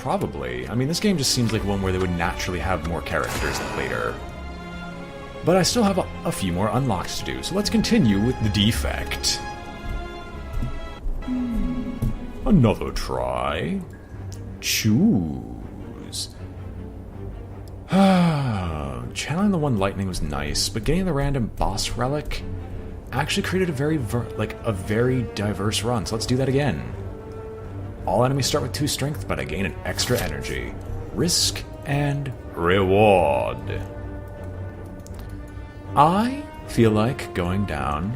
Probably. I mean, this game just seems like one where they would naturally have more characters later. But I still have a few more unlocks to do, so let's continue with the defect. Another try. Choose. Channeling the one lightning was nice, but getting the random boss relic actually created a very diverse run, so let's do that again. All enemies start with 2 strength, but I gain an extra energy. Risk and reward. I feel like going down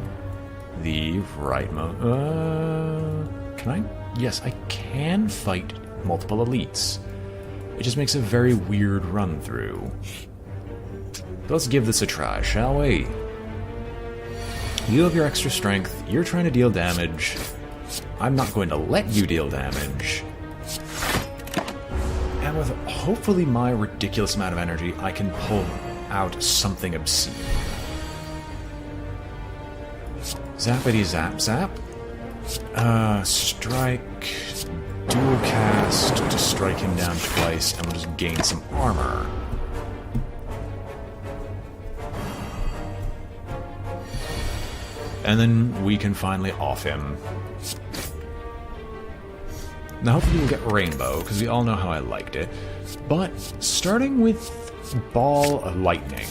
the right can I? Yes, I can fight multiple elites. It just makes a very weird run through. Let's give this a try, shall we? You have your extra strength, you're trying to deal damage. I'm not going to let you deal damage. And with hopefully my ridiculous amount of energy, I can pull out something obscene. Zappity zap zap. Strike, dual cast to strike him down twice, and we'll just gain some armor. And then we can finally off him. Now hopefully we'll get Rainbow, because we all know how I liked it. But starting with Ball of Lightning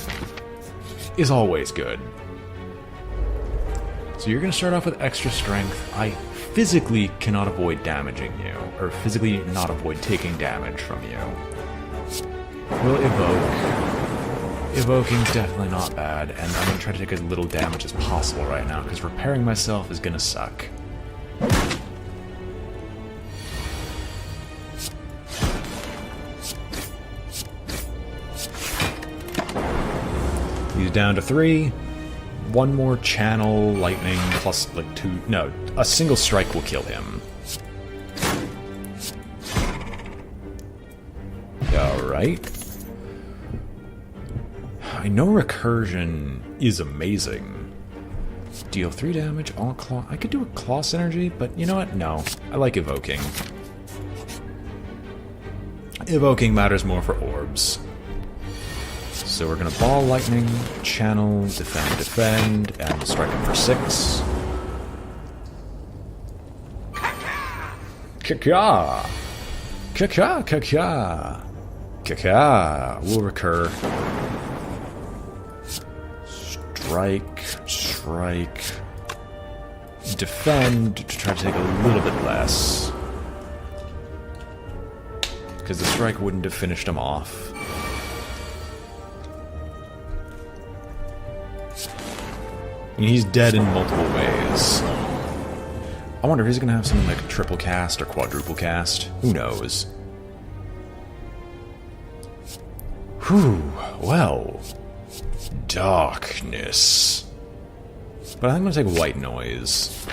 is always good. So you're going to start off with extra strength. I physically cannot avoid damaging you, or physically not avoid taking damage from you. We'll evoke. Evoking's definitely not bad, and I'm going to try to take as little damage as possible right now, because repairing myself is going to suck. He's down to 3. One more channel lightning plus like 2. No, a single strike will kill him. Alright. I know recursion is amazing. Deal 3 damage, all claw. I could do a claw synergy, but you know what? No. I like evoking. Evoking matters more for orbs. So we're gonna ball lightning, channel, defend, and strike him for 6. Kaka! Kaka! Kaka! Kaka! We'll recur. Strike. Defend to try to take a little bit less. Because the strike wouldn't have finished him off. He's dead in multiple ways. I wonder if he's going to have something like triple cast or quadruple cast. Who knows? Whew, well. Darkness. But I think I'm going to take white noise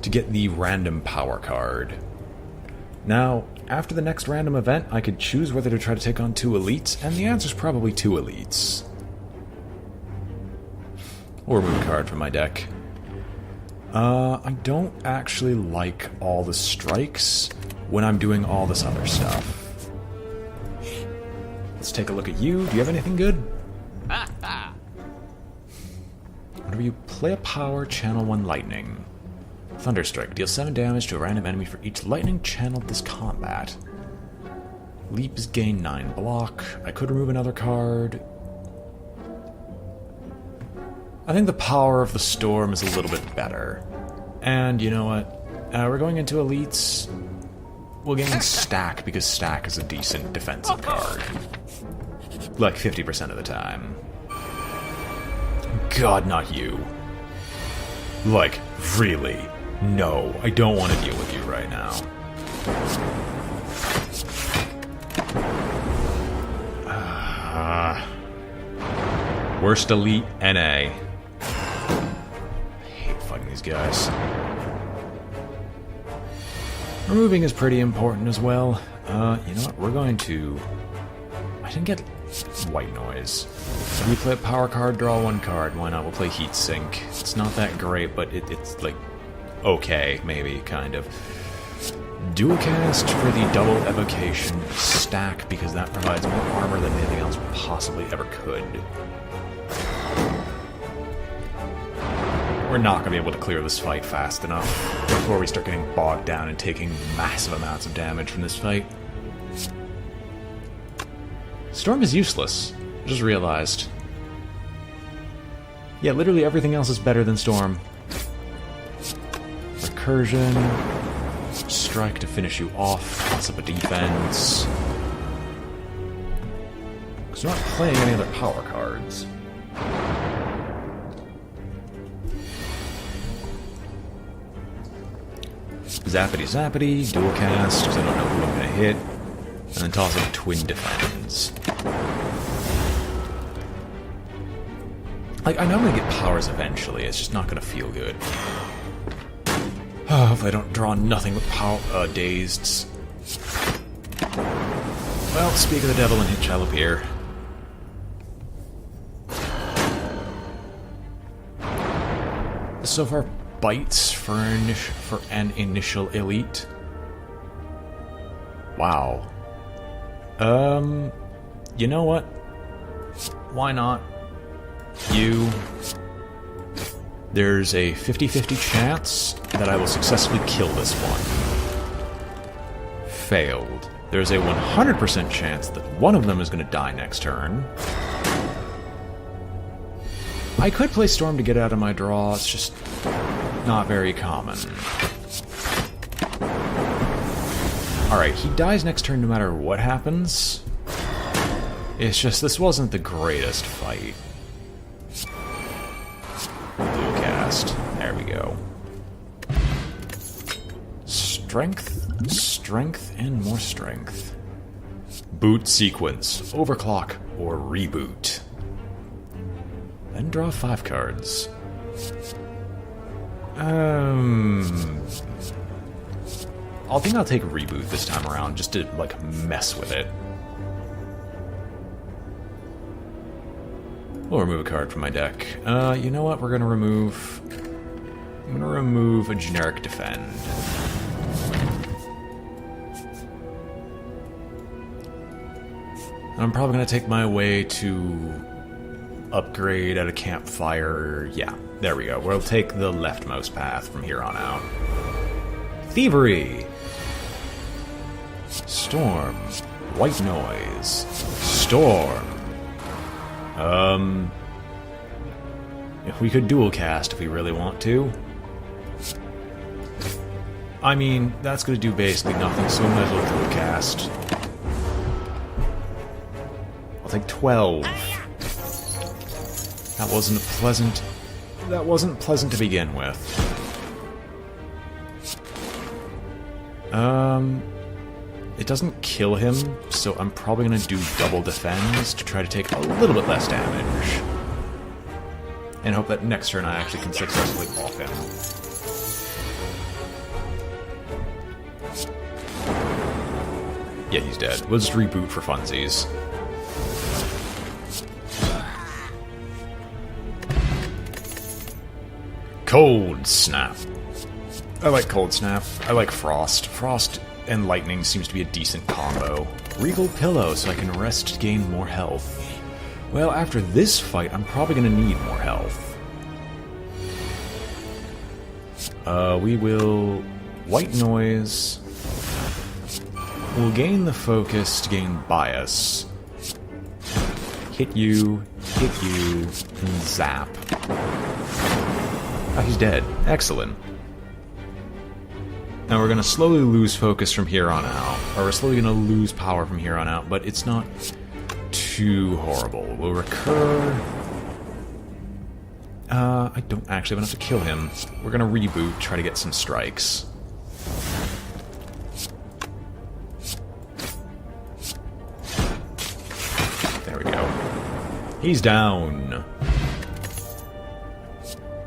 to get the random power card. Now, after the next random event, I could choose whether to try to take on 2 elites, and the answer's probably 2 elites. Or remove a card from my deck. I don't actually like all the strikes when I'm doing all this other stuff. Let's take a look at you. Do you have anything good? Whenever you play a power, channel 1 lightning. Thunderstrike. Deal 7 damage to a random enemy for each lightning channeled this combat. Leaps gain 9 block. I could remove another card. I think the power of the storm is a little bit better. And you know what? We're going into elites. We'll gain stack, because stack is a decent defensive card. Like 50% of the time. God, not you. Like, really? No, I don't want to deal with you right now. Worst elite, NA. These guys. Removing is pretty important as well. You know what? We're going to... I didn't get white noise. So we play a power card, draw 1 card. Why not? We'll play Heat Sink. It's not that great, but it's like... okay, maybe, kind of. Dual cast for the double evocation stack, because that provides more armor than anything else possibly ever could. We're not going to be able to clear this fight fast enough before we start getting bogged down and taking massive amounts of damage from this fight. Storm is useless. I just realized. Yeah, literally everything else is better than Storm. Recursion. Strike to finish you off. Lots of a defense. Because we're not playing any other power cards. Zappity Zappity, dual cast, because I don't know who I'm going to hit. And then toss in Twin Defends. Like, I know I'm going to get powers eventually, it's just not going to feel good. Oh, hopefully I don't draw nothing with power, dazed. Well, speak of the devil and hit shall appear. So far, bites for an initial elite. Wow. You know what? Why not? There's a 50-50 chance that I will successfully kill this one. Failed. There's a 100% chance that one of them is going to die next turn. I could play Storm to get out of my draw, it's just not very common. Alright, he dies next turn no matter what happens. It's just, this wasn't the greatest fight. Dual cast. There we go. Strength, strength, and more strength. Boot sequence, overclock, or reboot. Then draw 5 cards. I think I'll take reboot this time around, just to, like, mess with it. We'll remove a card from my deck. You know what? We're gonna remove... I'm gonna remove a generic defend. I'm probably gonna take my way to upgrade at a campfire. Yeah, there we go. We'll take the leftmost path from here on out. Thievery! Storm. White noise. Storm. We could dual cast if we really want to. I mean, that's gonna do basically nothing, so we might as well dual cast. I'll take 12. That wasn't pleasant. That wasn't pleasant to begin with. It doesn't kill him, so I'm probably gonna do double defense to try to take a little bit less damage. And hope that next turn I actually can successfully off him. Yeah, he's dead. We'll just reboot for funsies. Cold Snap. I like Cold Snap. I like Frost. Frost and Lightning seems to be a decent combo. Regal Pillow, so I can rest to gain more health. Well, after this fight, I'm probably gonna need more health. We will... White Noise. We'll gain the focus to gain bias. Hit you, and zap. Oh, he's dead. Excellent. Now we're going to slowly lose focus from here on out. Or we're slowly going to lose power from here on out, but it's not too horrible. We'll recur. I don't actually have enough to kill him. We're going to reboot, try to get some strikes. There we go. He's down.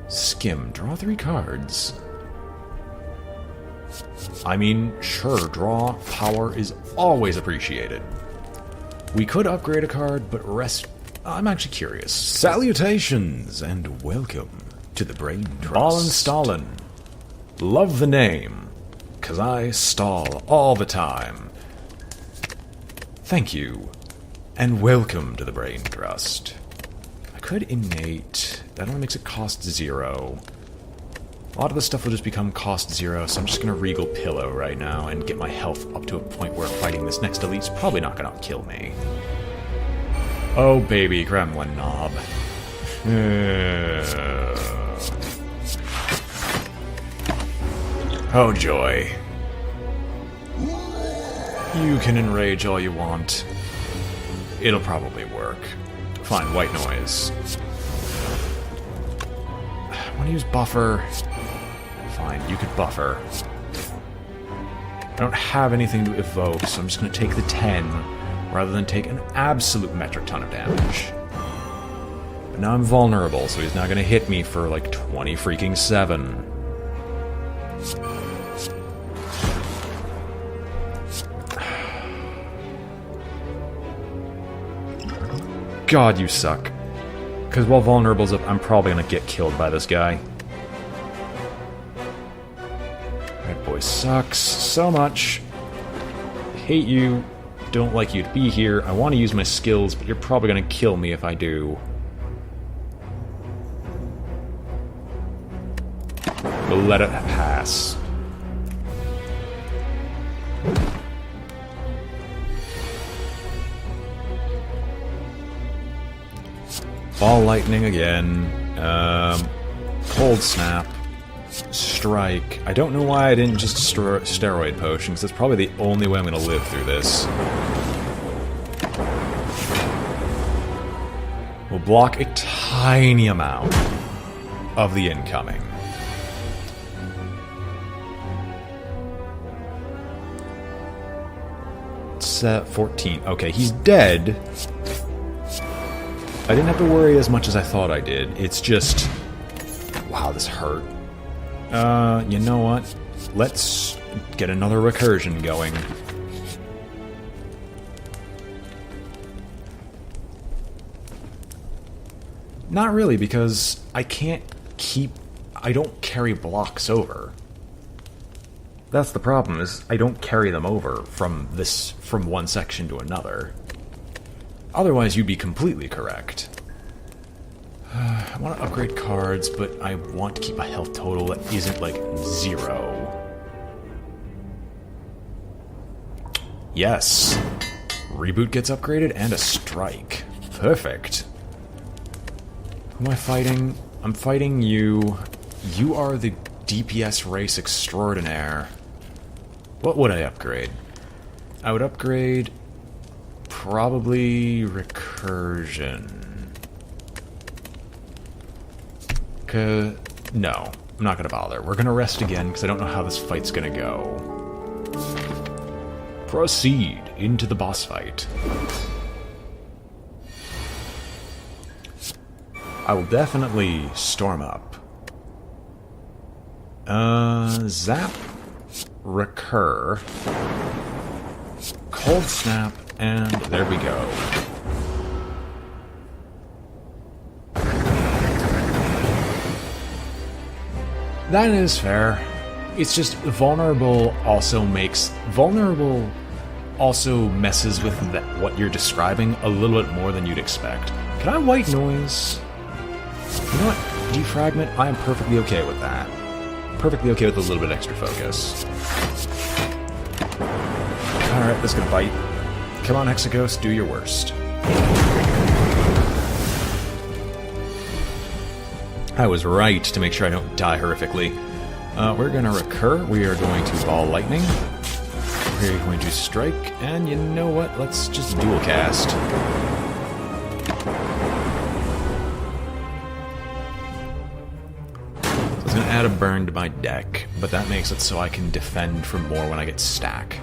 Skim. Draw 3 cards. I mean, sure, draw power is always appreciated. We could upgrade a card, but rest... I'm actually curious. Salutations, and welcome to the Brain Trust. Ballin Stalin. Love the name. because I stall all the time. Thank you, and welcome to the Brain Trust. I could innate. That only makes it cost 0. A lot of this stuff will just become cost 0, so I'm just gonna Regal Pillow right now and get my health up to a point where fighting this next elite's probably not gonna kill me. Oh baby, gremlin knob. Oh joy. You can enrage all you want. It'll probably work. Fine, white noise. I want to use buffer. Fine, you could buffer. I don't have anything to evoke, so I'm just going to take the 10, rather than take an absolute metric ton of damage. But now I'm vulnerable, so he's not going to hit me for like 20 freaking 7. God, you suck. Because while vulnerable's up, I'm probably going to get killed by this guy. Red boy sucks so much. Hate you. Don't like you to be here. I want to use my skills, but you're probably going to kill me if I do. We'll let it pass. Ball lightning again. Cold snap. Strike. I don't know why I didn't just destroy steroid potion, because that's probably the only way I'm going to live through this. We'll block a tiny amount of the incoming. Set 14. Okay, he's dead. I didn't have to worry as much as I thought I did. It's just... Wow, this hurt. You know what? Let's get another recursion going. Not really, because I can't keep... I don't carry blocks over. That's the problem, is I don't carry them over from one section to another. Otherwise, you'd be completely correct. I want to upgrade cards, but I want to keep a health total that isn't, like, 0. Yes. Reboot gets upgraded, and a strike. Perfect. Who am I fighting? I'm fighting you. You are the DPS race extraordinaire. What would I upgrade? I would upgrade... probably recursion. No, I'm not gonna bother. We're gonna rest again, because I don't know how this fight's gonna go. Proceed into the boss fight. I will definitely storm up. Zap. Recur. Cold snap. And there we go. That is fair. It's just vulnerable also messes with what you're describing a little bit more than you'd expect. Can I white noise? You know what? Defragment? I am perfectly okay with that. Perfectly okay with a little bit extra focus. Alright, this is gonna bite. Come on, Hexaghost, do your worst. I was right to make sure I don't die horrifically. We're gonna recur. We are going to ball lightning. We're going to strike. And you know what? Let's just dual cast. So I was gonna add a burn to my deck, but that makes it so I can defend for more when I get stack.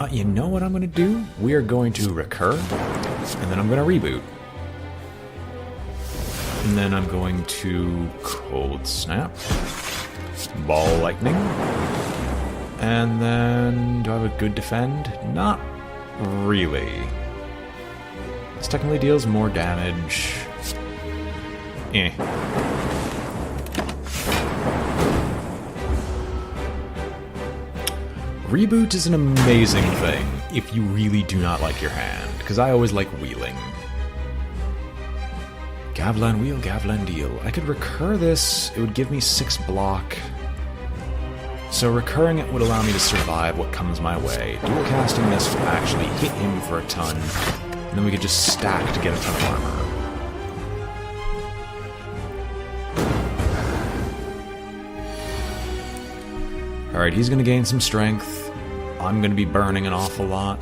You know what I'm going to do? We are going to recur, and then I'm going to reboot. And then I'm going to cold snap, ball lightning, and then do I have a good defend? Not really. This technically deals more damage. Reboot is an amazing thing if you really do not like your hand, because I always like wheeling. Gavlan wheel, Gavlan deal. I could recur this, it would give me 6 block. So recurring it would allow me to survive what comes my way. Dual casting this will actually hit him for a ton, and then we could just stack to get a ton of armor. Alright, he's gonna gain some strength. I'm gonna be burning an awful lot.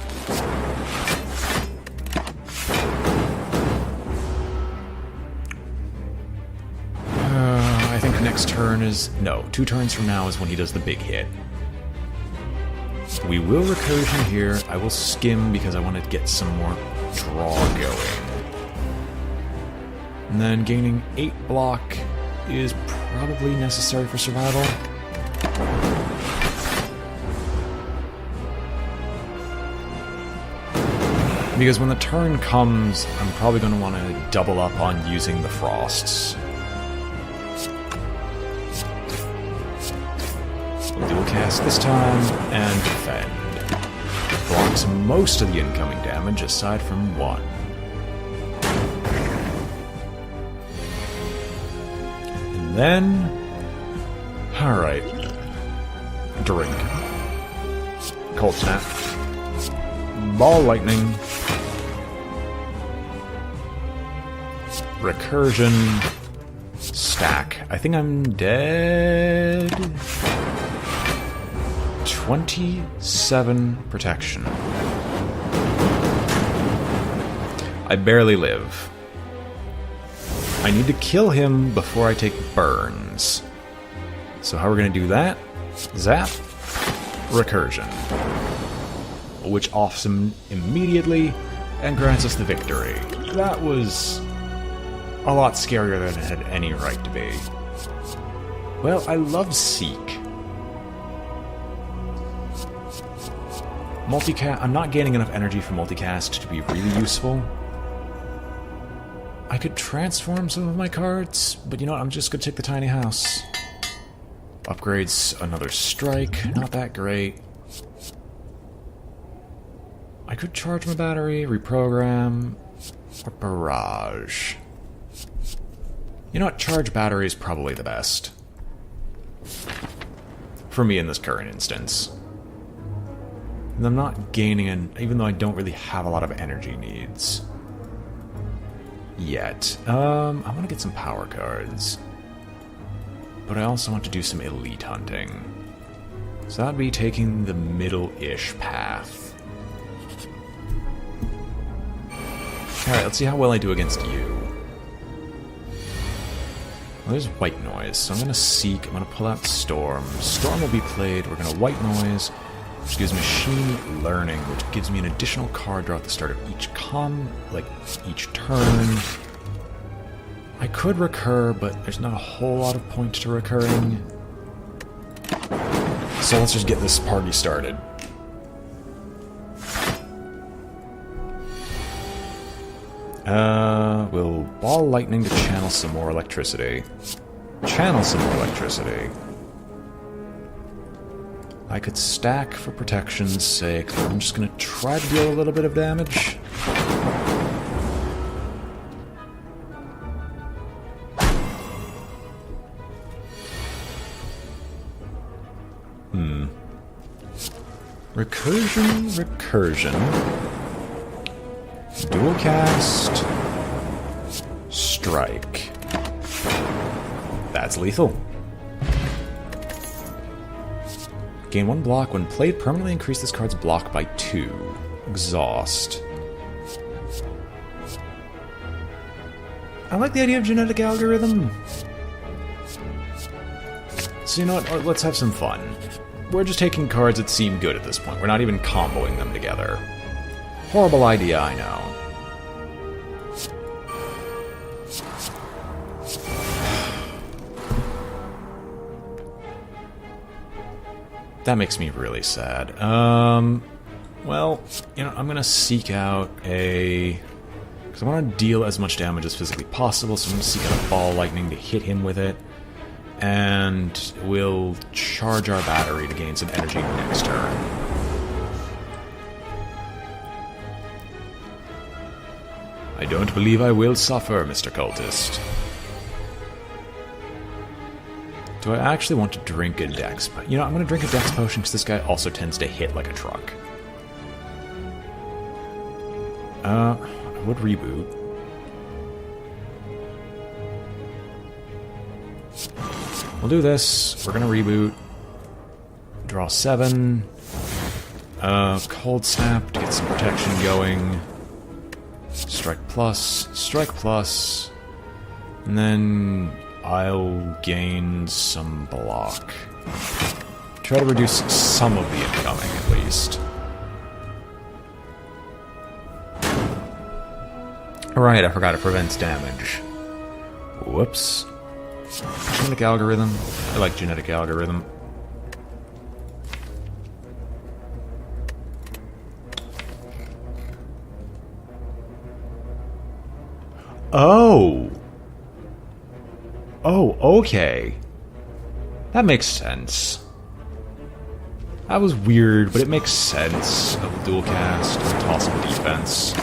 I think next turn is... no, 2 turns from now is when he does the big hit. We will recursion here. I will skim because I want to get some more draw going. And then gaining 8 block is probably necessary for survival. Because when the turn comes, I'm probably going to want to double up on using the frosts. We'll dual cast this time, and defend. Blocks most of the incoming damage, aside from 1. And then... alright. Drink. Cold snap. Ball lightning. Recursion. Stack. I think I'm dead. 27 protection. I barely live. I need to kill him before I take burns. So how we're gonna do that? Zap. Recursion. Which offs him immediately and grants us the victory. That was a lot scarier than it had any right to be. Well, I love Seek. Multicast. I'm not gaining enough energy for multicast to be really useful. I could transform some of my cards, but you know what? I'm just gonna take the tiny house. Upgrades another strike. Not that great. I could charge my battery, reprogram, or barrage. You know what? Charge battery is probably the best. For me in this current instance. And I'm not gaining even though I don't really have a lot of energy needs. Yet. I want to get some power cards. But I also want to do some elite hunting. So that'd be taking the middle-ish path. Alright, let's see how well I do against you. Well, there's white noise, so I'm going to seek, I'm going to pull out Storm. Storm will be played, we're going to white noise, which gives machine learning, which gives me an additional card draw at the start of each each turn. I could recur, but there's not a whole lot of point to recurring. So let's just get this party started. We'll ball lightning to channel some more electricity. Channel some more electricity. I could stack for protection's sake, but I'm just gonna try to deal a little bit of damage. Recursion. Dual cast. Strike. That's lethal. Gain 1 block. When played, permanently increase this card's block by 2. Exhaust. I like the idea of genetic algorithm. So you know what? Let's have some fun. We're just taking cards that seem good at this point. We're not even comboing them together. Horrible idea, I know. That makes me really sad. Well, you know, I'm gonna seek out a... because I want to deal as much damage as physically possible, so I'm gonna seek out a ball lightning to hit him with it. And we'll charge our battery to gain some energy next turn. I don't believe I will suffer, Mr. Cultist. Do I actually want to drink a dex? You know, I'm going to drink a dex potion because this guy also tends to hit like a truck. I would reboot. We'll do this. We're going to reboot. Draw 7. Cold Snap to get some protection going. Strike plus. And then I'll gain some block. Try to reduce some of the incoming, at least. Alright, I forgot it prevents damage. Whoops. Genetic algorithm. I like genetic algorithm. Oh! Oh, okay. That makes sense. That was weird, but it makes sense. Of dual cast and tossable defense.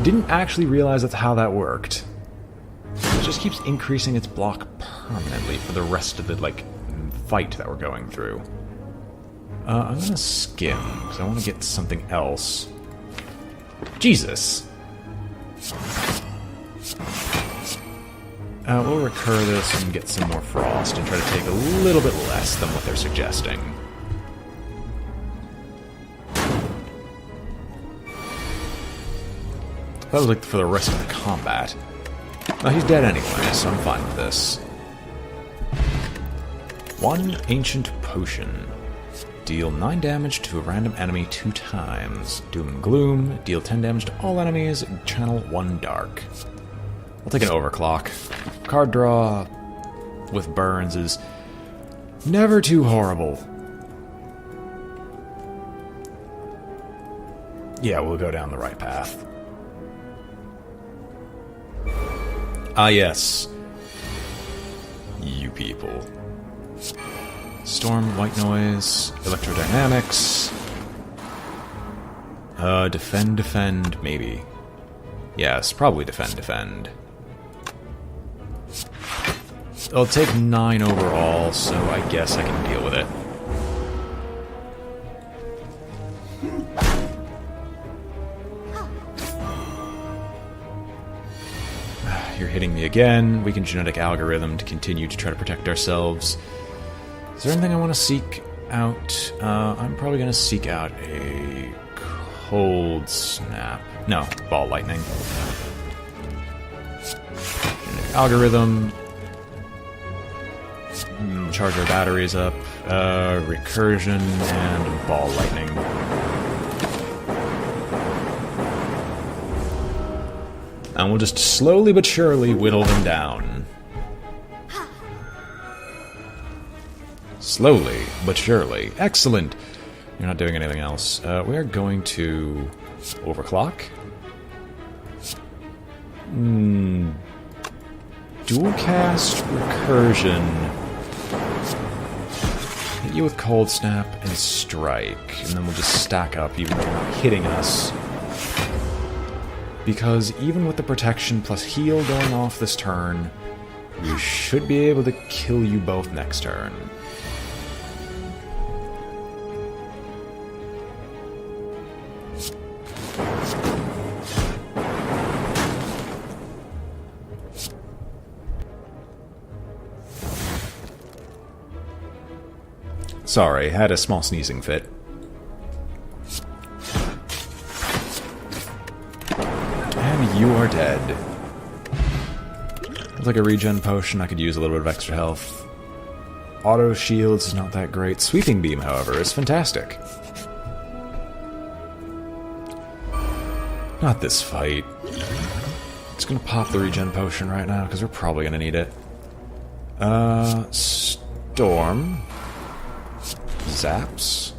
Didn't actually realize that's how that worked. It just keeps increasing its block permanently for the rest of the, like, fight that we're going through. I'm gonna skim, because I want to get something else. Jesus! We'll recur this and get some more frost and try to take a little bit less than what they're suggesting. That was like for the rest of the combat. Now he's dead anyway, so I'm fine with this. 1 Ancient Potion. Deal 9 damage to a random enemy 2 times. Doom and Gloom. Deal 10 damage to all enemies. Channel 1 Dark. I'll take an Overclock. Card draw with burns is never too horrible. Yeah, we'll go down the right path. Ah, yes. You people. Storm, White Noise, Electrodynamics. Defend, maybe. Yes, probably defend. It'll take 9 overall, so I guess I can deal with it. You're hitting me again. We can genetic algorithm to continue to try to protect ourselves. Is there anything I want to seek out? I'm probably going to seek out a Cold Snap. No, Ball Lightning. Genetic algorithm. Charge our batteries up. Recursion and Ball Lightning. And we'll just slowly but surely whittle them down. Slowly but surely. Excellent! You're not doing anything else. We are going to overclock. Dual cast recursion. Hit you with Cold Snap and Strike. And then we'll just stack up even if you're not hitting us. Because even with the protection plus heal going off this turn, we should be able to kill you both next turn. Sorry, had a small sneezing fit. And you are dead. It's like a regen potion, I could use a little bit of extra health. Auto shields is not that great. Sweeping beam, however, is fantastic. Not this fight. Just gonna pop the regen potion right now, because we're probably gonna need it. Storm. Zaps.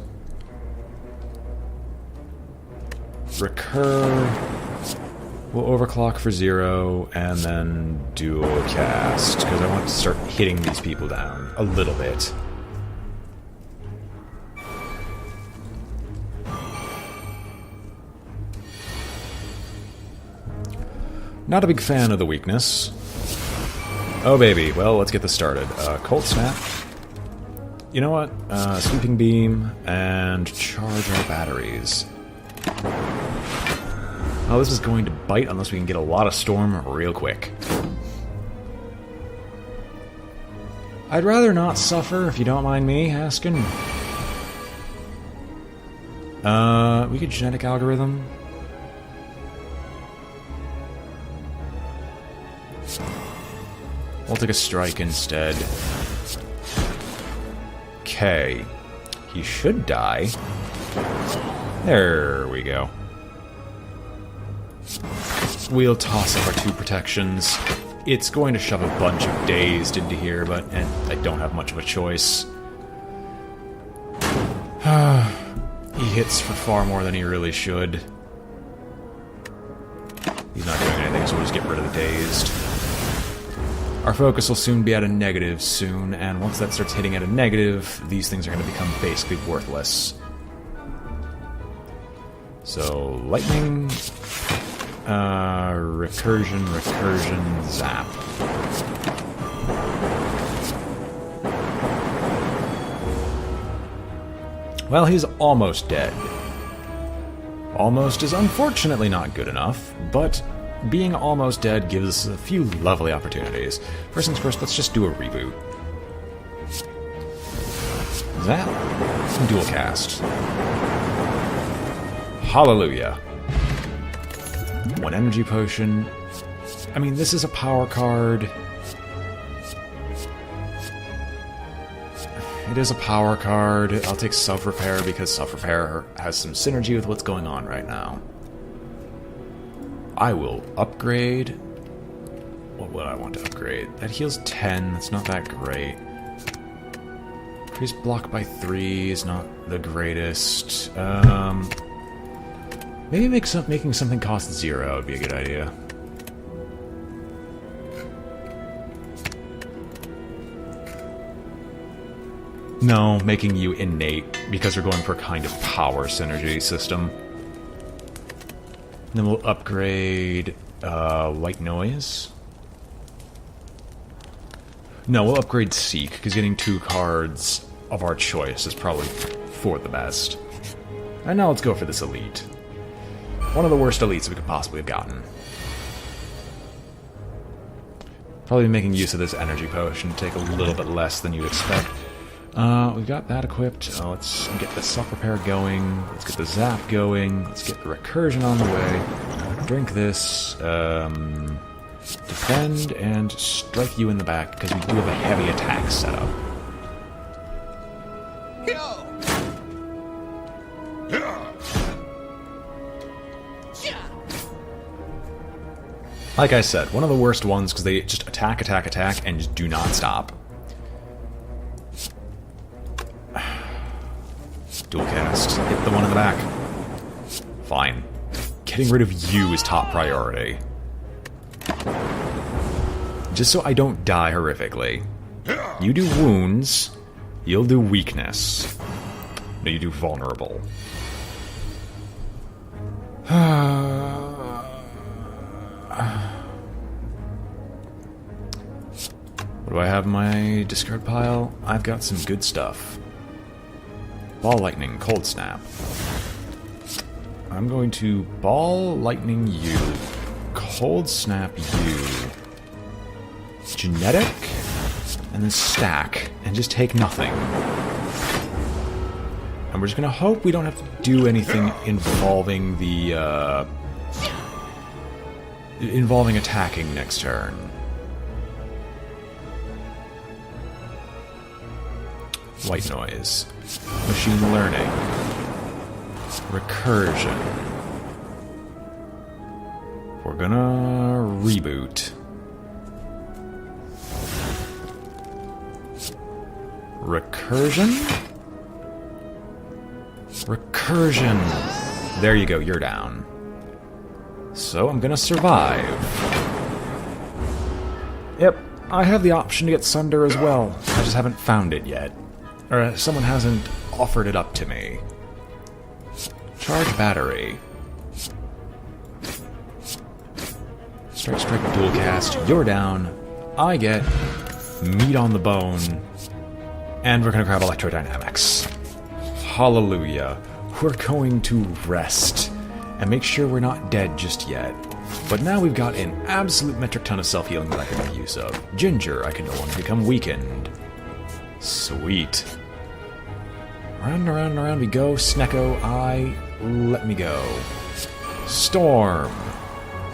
We'll overclock for 0, and then dual cast, because I want to start hitting these people down a little bit. Not a big fan of the weakness. Oh baby, well, let's get this started. Cold Snap. You know what? Sweeping Beam, and charge our batteries. Oh, this is going to bite unless we can get a lot of Storm real quick. I'd rather not suffer, if you don't mind me asking. We could Genetic Algorithm. We'll take a strike instead. Okay. He should die. There we go. We'll toss up our 2 protections. It's going to shove a bunch of dazed into here, but I don't have much of a choice. He hits for far more than he really should. He's not doing anything, so we'll just get rid of the dazed. Our focus will soon be at a negative soon, and once that starts hitting at a negative, these things are going to become basically worthless. So, lightning, recursion, zap. Well, he's almost dead. Almost is unfortunately not good enough, but being almost dead gives us a few lovely opportunities. First things first, let's just do a reboot. Zap. Dual cast. Hallelujah. 1 energy potion. I mean, this is a power card. It is a power card. I'll take self-repair because self-repair has some synergy with what's going on right now. I will upgrade. What would I want to upgrade? That heals 10. That's not that great. Increase block by 3 is not the greatest. Maybe making something cost 0 would be a good idea. No, making you innate, because we're going for a kind of power synergy system. Then we'll upgrade White Noise. No, we'll upgrade Seek, because getting 2 cards of our choice is probably for the best. And now let's go for this elite. One of the worst elites we could possibly have gotten. Probably making use of this energy potion to take a little bit less than you'd expect. We've got that equipped. Let's get the self-repair going. Let's get the zap going. Let's get the recursion on the way. Drink this. Defend and strike you in the back because we do have a heavy attack set up. Like I said, one of the worst ones because they just attack, and just do not stop. Dual cast. Hit the one in the back. Fine. Getting rid of you is top priority. Just so I don't die horrifically. You do wounds. You'll do weakness. No, you do vulnerable. What do I have in my discard pile? I've got some good stuff. Ball Lightning, Cold Snap. I'm going to Ball Lightning you, Cold Snap you, Genetic, and then stack, and just take nothing. And we're just gonna hope we don't have to do anything involving the, involving attacking next turn. White Noise. Machine Learning. Recursion. We're gonna reboot. Recursion? Recursion! There you go, you're down. So I'm gonna survive. Yep, I have the option to get Sunder as well. I just haven't found it yet. Or someone hasn't offered it up to me. Charge battery. Strike, dual cast. You're down. I get meat on the bone. And we're gonna grab electrodynamics. Hallelujah. We're going to rest. And make sure we're not dead just yet. But now we've got an absolute metric ton of self-healing that I can make use of. Ginger, I can no longer become weakened. Sweet. Round and around and around we go. Snecko, let me go. Storm.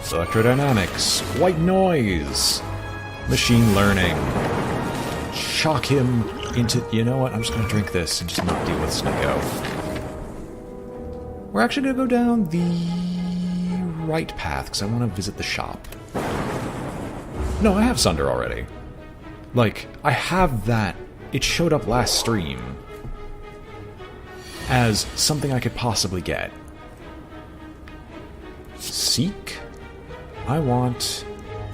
Electrodynamics. White noise. Machine learning. Shock him into... You know what? I'm just going to drink this and just not deal with Snecko. We're actually going to go down the right path because I want to visit the shop. No, I have Sunder already. Like, I have that. It showed up last stream as something I could possibly get. Seek? I want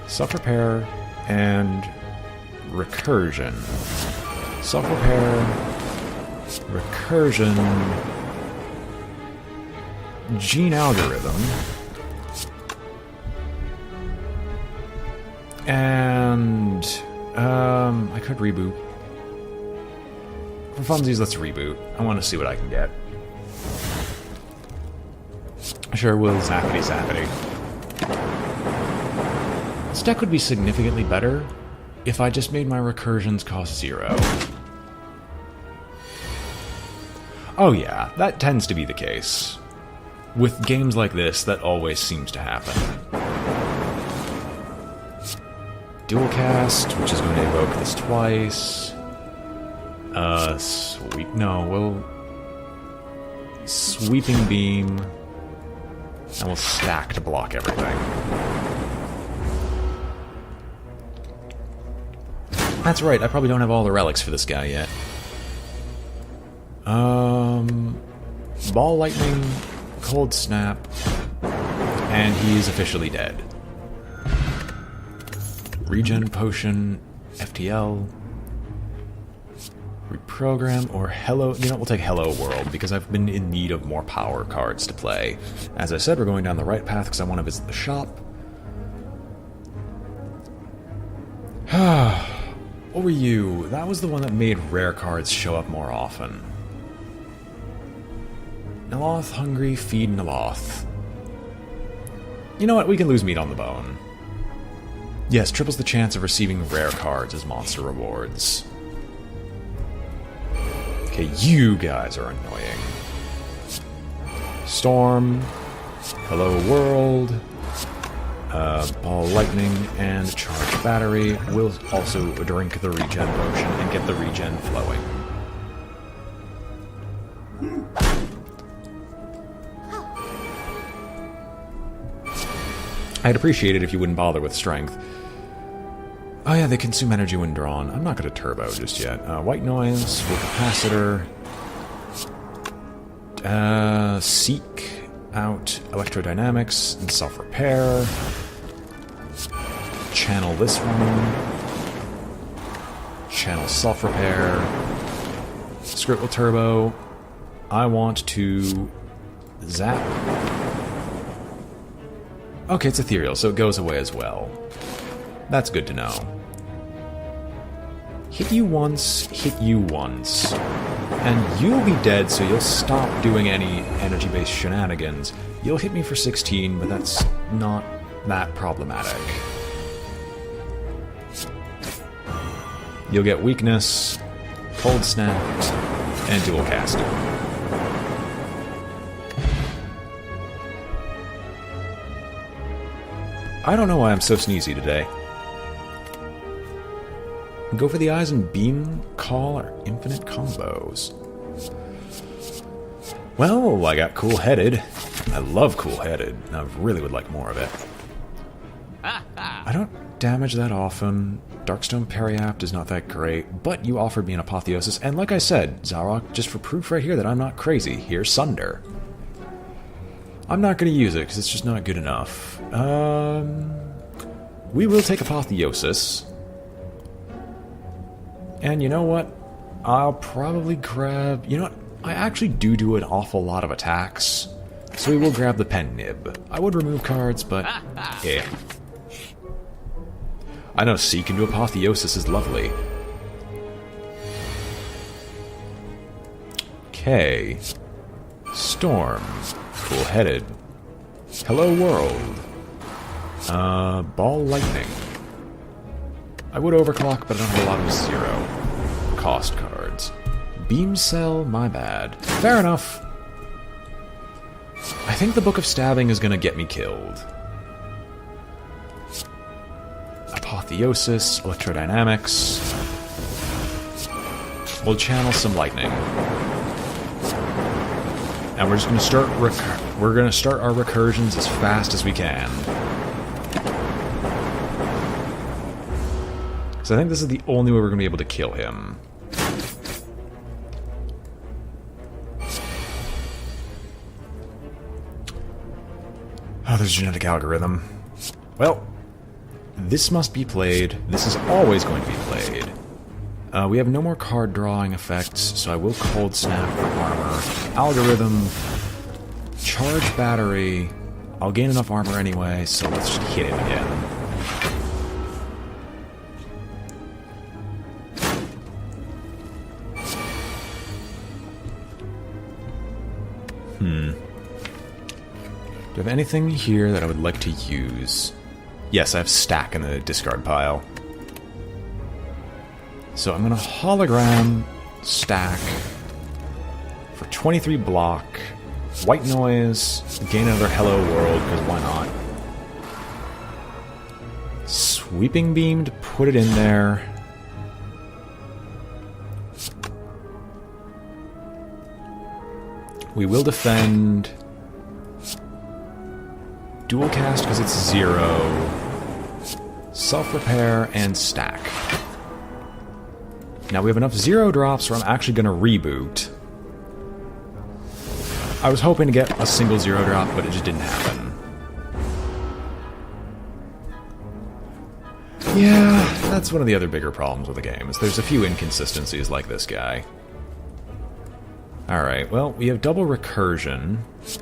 self-repair and recursion. Self-repair, recursion, gene algorithm, and I could reboot. For funsies, let's reboot. I want to see what I can get. Sure will, zappity zappity. This deck would be significantly better if I just made my recursions cost 0. Oh yeah, that tends to be the case. With games like this, that always seems to happen. Dual cast, which is going to evoke this twice. Sweep. No, we'll... Sweeping beam. And we'll stack to block everything. That's right, I probably don't have all the relics for this guy yet. Ball lightning, cold snap, and he is officially dead. Regen potion, FTL, reprogram, or hello. You know, we'll take Hello World because I've been in need of more power cards to play. As I said, we're going down the right path because I want to visit the shop. What were you? That was the one that made rare cards show up more often. Naloth, hungry, feed Naloth. You know what? We can lose meat on the bone. Yes, triples the chance of receiving rare cards as monster rewards. Okay, you guys are annoying. Storm, Hello World, Ball Lightning, and Charge Battery. We'll also drink the regen potion and get the regen flowing. I'd appreciate it if you wouldn't bother with strength. Oh yeah, they consume energy when drawn. I'm not going to turbo just yet. White noise, full capacitor. Seek out electrodynamics and self-repair. Channel this one. Channel self-repair. Scribble turbo. I want to zap. Okay, it's ethereal, so it goes away as well. That's good to know. Hit you once, and you'll be dead, so you'll stop doing any energy-based shenanigans. You'll hit me for 16, but that's not that problematic. You'll get weakness, cold snap, and dual casting. I don't know why I'm so sneezy today. Go for the eyes and beam, call, or infinite combos. Well, I got cool-headed. I love cool-headed. I really would like more of it. I don't damage that often. Darkstone Periapt is not that great, but you offered me an Apotheosis, and like I said, Zarok, just for proof right here that I'm not crazy, here's Sunder. I'm not going to use it because it's just not good enough. We will take Apotheosis. And you know what? I'll probably grab... You know what? I actually do an awful lot of attacks. So we will grab the Pen Nib. I would remove cards, but... yeah. I know Seek into Apotheosis is lovely. Okay. Storm. Cool-headed. Hello World. Ball Lightning. I would overclock, but I don't have a lot of zero cost cards. Beam Cell, my bad. Fair enough. I think the Book of Stabbing is gonna get me killed. Apotheosis, Electrodynamics. We'll channel some lightning. And we're just gonna start our recursions as fast as we can. So I think this is the only way we're gonna be able to kill him. Oh, there's genetic algorithm. Well, this must be played. This is always going to be played. We have no more card drawing effects, so I will Cold Snap for armor. Algorithm. Charge battery. I'll gain enough armor anyway, so let's just hit him again. Do I have anything here that I would like to use? Yes, I have Stack in the discard pile. So I'm going to hologram Stack for 23 block, white noise, gain another Hello World, because why not? Sweeping Beam to put it in there. We will defend. Dual cast because it's 0. Self-repair and Stack. Now we have enough 0 drops where I'm actually going to reboot. I was hoping to get a single 0 drop, but it just didn't happen. Yeah, that's one of the other bigger problems with the game, is there's a few inconsistencies like this guy. Alright, well, we have double recursion. So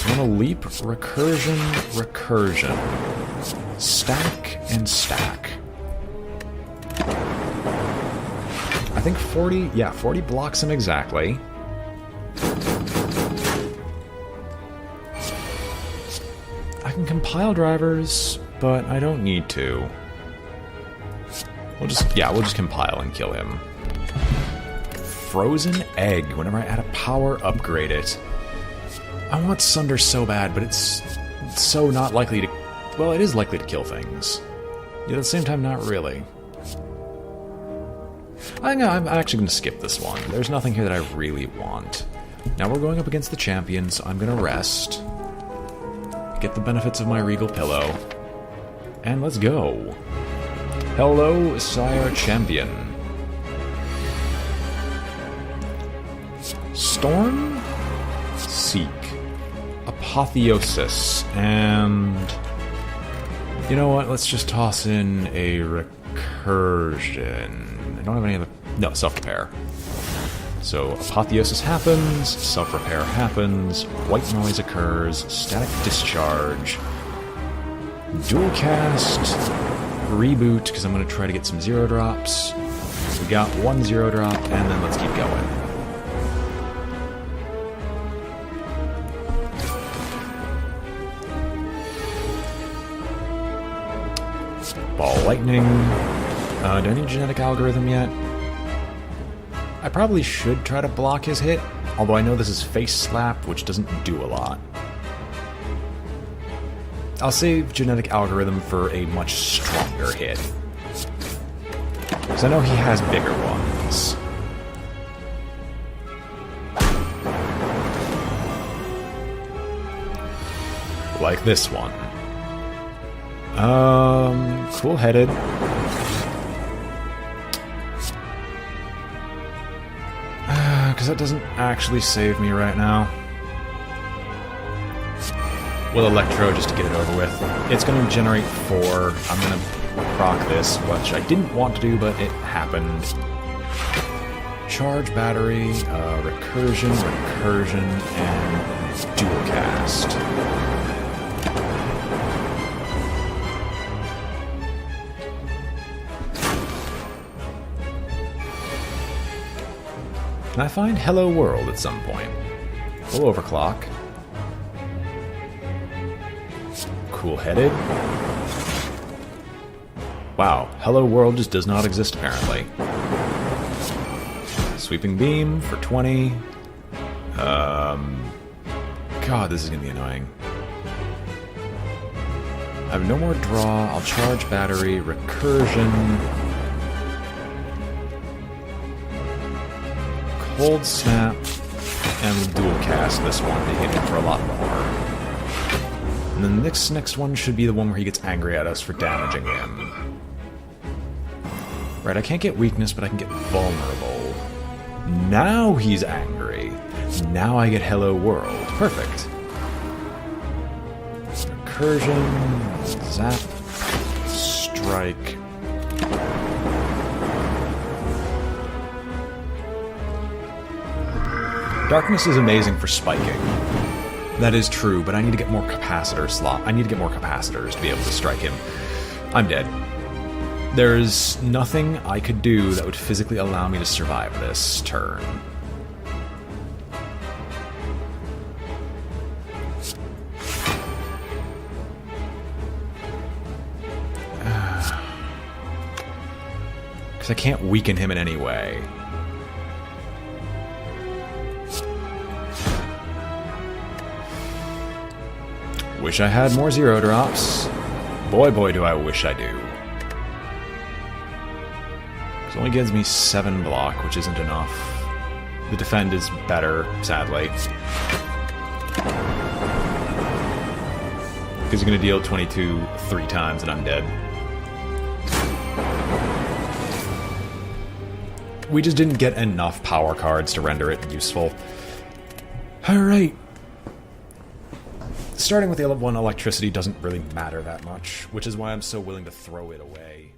I'm gonna leap, recursion, recursion. Stack and stack. I think 40, yeah, 40 blocks him exactly. I can compile drivers, but I don't need to. We'll just compile and kill him. Frozen Egg. Whenever I add a power, upgrade it. I want Sunder so bad, but it's so not likely to... Well, it is likely to kill things. Yet at the same time, not really. I think I'm actually going to skip this one. There's nothing here that I really want. Now we're going up against the champion, so I'm going to rest. Get the benefits of my Regal Pillow. And let's go. Hello, Sire Champion. Storm? Seek. Apotheosis. And... you know what? Let's just toss in a recursion. I don't have any other... no, self-repair. So, Apotheosis happens, self-repair happens, white noise occurs, static discharge, dual cast, reboot, because I'm going to try to get some 0 drops. We got 1 0 drop, and then let's keep going. Ball lightning. Do I need genetic algorithm yet? I probably should try to block his hit, although I know this is face slap, which doesn't do a lot. I'll save genetic algorithm for a much stronger hit. Because I know he has bigger ones. Like this one. Cool-headed. Because that doesn't actually save me right now. We'll Electro just to get it over with. It's going to generate 4. I'm going to proc this, which I didn't want to do, but it happened. Charge battery, recursion, and dual cast. Can I find Hello World at some point? We'll overclock. Cool-headed. Wow, Hello World just does not exist apparently. Sweeping beam for 20. God, this is gonna be annoying. I have no more draw. I'll charge battery, recursion. Cold snap, and we'll dual cast this one to hit him for a lot more. And then the next one should be the one where he gets angry at us for damaging him. Right, I can't get weakness, but I can get vulnerable. Now he's angry. Now I get Hello World. Perfect. Recursion, zap, strike. Darkness is amazing for spiking. That is true, but I need to get more capacitor slot. I need to get more capacitors to be able to strike him. I'm dead. There's nothing I could do that would physically allow me to survive this turn. Because I can't weaken him in any way. Wish I had more zero drops. Boy, do I wish I do. It only gives me 7 block, which isn't enough. The defend is better, sadly. Because you're going to deal 22 3 times and I'm dead. We just didn't get enough power cards to render it useful. Alright. Starting with the 1 electricity doesn't really matter that much, which is why I'm so willing to throw it away.